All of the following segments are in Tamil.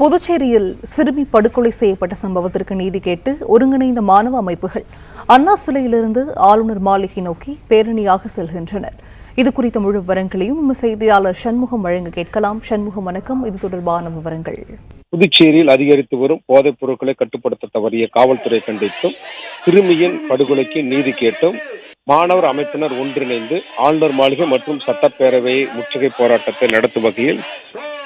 புதுச்சேரியில் சிறுமி படுகொலை செய்யப்பட்ட சம்பவத்திற்கு நீதி கேட்டு ஒருங்கிணைந்த மாணவ அமைப்புகள் அண்ணா சிலையிலிருந்து ஆளுநர் மாளிகை நோக்கி பேரணியாக செல்கின்றனர். இதுகுறித்த முழு விவரங்களையும் செய்தியாளர் சண்முகம் வழங்க கேட்கலாம். சண்முகம், வணக்கம். இது தொடர்பான விவரங்கள். புதுச்சேரியில் அதிகரித்து வரும் போதைப் பொருட்களை கட்டுப்படுத்த தவறிய காவல்துறை கண்டித்தும் சிறுமியின் படுகொலைக்கு நீதி கேட்டும் மாணவர் அமைப்பினர் ஒன்றிணைந்து ஆளுநர் மாளிகை மற்றும் சட்டப்பேரவையை முற்றுகை போராட்டத்தை நடத்தும் வகையில்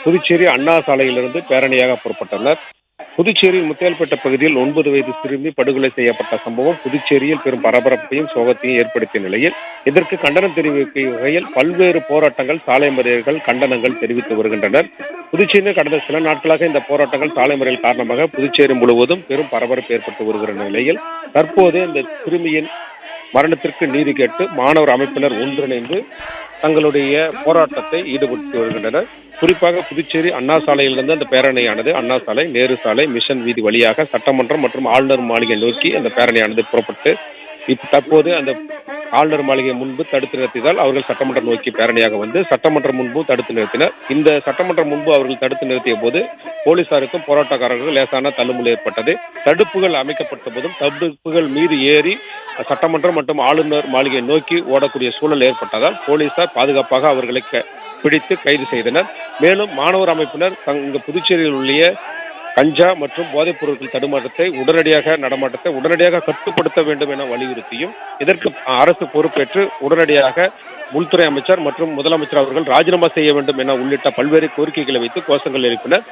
புதுச்சேரி அண்ணா சாலையிலிருந்து பேரணியாக புறப்பட்டனர். புதுச்சேரியில் முத்தியால்பேட்டை பகுதியில் 9 வயது சிறுமி படுகொலை செய்யப்பட்ட சம்பவம் புதுச்சேரியில் பெரும் பரபரப்பையும் சோகத்தையும் ஏற்படுத்திய நிலையில் இதற்கு கண்டனம் தெரிவிக்கும் வகையில் பல்வேறு போராட்டங்கள், சாலை மறியல்கள், கண்டனங்கள் தெரிவித்து வருகின்றனர். புதுச்சேரியில் கடந்த சில நாட்களாக இந்த போராட்டங்கள், சாலை மறியல் காரணமாக புதுச்சேரி முழுவதும் பெரும் பரபரப்பு ஏற்பட்டு வருகிற நிலையில் தற்போது இந்த சிறுமியின் மரணத்திற்கு நீதி கேட்டு மாணவர் அமைப்பினர் ஒன்றிணைந்து தங்களுடைய போராட்டத்தை ஈடுபட்டு வருகின்றனர். குறிப்பாக புதுச்சேரி அண்ணா சாலையிலிருந்து அந்த பேரணியானது அண்ணா சாலை, நேரு சாலை, மிஷன் வீதி வழியாக சட்டமன்றம் மற்றும் ஆளுநர் மாளிகை நோக்கி அந்த பேரணியானது புறப்பட்டு தற்போது அந்த ஆளுநர் மாளிகை முன்பு தடுத்து நிறுத்தியதால் அவர்கள் சட்டமன்றம் நோக்கி பேரணியாக வந்து சட்டமன்றம் முன்பு தடுத்து நிறுத்தினர். இந்த சட்டமன்றம் முன்பு அவர்கள் தடுத்து நிறுத்திய போது போலீசாருக்கும் போராட்டக்காரர்களுக்கும் லேசான தள்ளுமுள் ஏற்பட்டது. தடுப்புகள் அமைக்கப்பட்ட போதும் தடுப்புகள் மீது ஏறி சட்டமன்றம் மற்றும் ஆளுநர் மாளிகை நோக்கி ஓடக்கூடிய சூழல் ஏற்பட்டதால் போலீசார் பாதுகாப்பாக அவர்களை பிடித்து கைது செய்தனர். மேலும் மாணவர் அமைப்பினர் புதுச்சேரியில் உள்ள கஞ்சா மற்றும் போதைப் பொருட்கள் நடமாட்டத்தை உடனடியாக கட்டுப்படுத்த வேண்டும் என வலியுறுத்தியும் இதற்கு அரசு பொறுப்பேற்று உடனடியாக உள்துறை அமைச்சர் மற்றும் முதலமைச்சர் அவர்கள் ராஜினாமா செய்ய வேண்டும் என உள்ளிட்ட பல்வேறு கோரிக்கைகளை வைத்து கோஷங்கள் எழுப்பினர்.